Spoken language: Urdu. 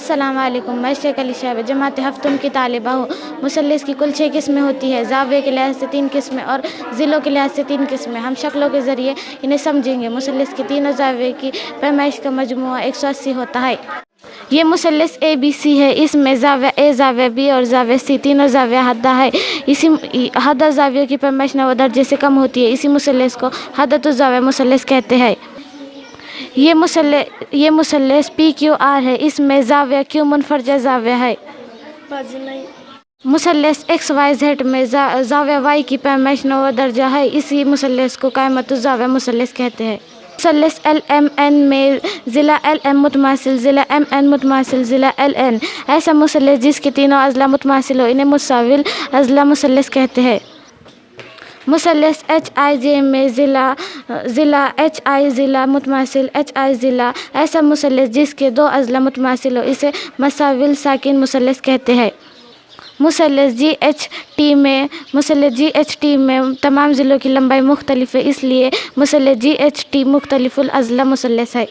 السلام علیکم، میں شیخ علی شعیب جماعت ہفتم کی طالبہ ہوں۔ مثلث کی کل 6 قسمیں ہوتی ہے، زاویے کے لحاظ سے 3 قسمیں اور ضلعوں کے لحاظ سے 3 قسمیں۔ ہم شکلوں کے ذریعے انہیں سمجھیں گے۔ مثلث کے تینوں زاویے کی پیمائش کا مجموعہ 180 ہوتا ہے۔ یہ مثلث اے بی سی ہے۔ اس میں زاویہ اے، زاویہ بی اور زاویہ سی تینوں زاویہ حدہ ہے۔ حدہ زاویوں کی پیمائش 90 درجے سے کم ہوتی ہے۔ اسی مثلث کو حدۃ الزاویہ مثلث کہتے ہیں۔ یہ مثلث پی کیو آر ہے۔ اس میں زاویہ کیو منفرجہ زاویہ ہے۔ مثلث ایکس وائی زیڈ میں زاویہ وائی کی پیمائش 90 درجہ ہے۔ اسی مثلث کو قائمۃ الزاویہ مثلث کہتے ہیں۔ مثلث ایل ایم این میں ضلع ایل ایم متماثل، ضلع ایم این متماثل، ضلع ایل این۔ ایسا مثلث جس کے تینوں اضلاع متماثل ہو انہیں متساوی اضلاع مثلث کہتے ہیں۔ مثلث ایچ آئی جے میں ضلع ایچ آئی ضلع متماثل، ایچ آئی ضلع۔ ایسا مثلث جس کے 2 اضلاع متماثل ہو اسے مساوی ساکن مثلث کہتے ہیں۔ مثلث جی ایچ ٹی میں تمام ضلعوں کی لمبائی مختلف ہے، اس لیے مثلث جی ایچ ٹی مختلف الاضلاع مثلث ہے۔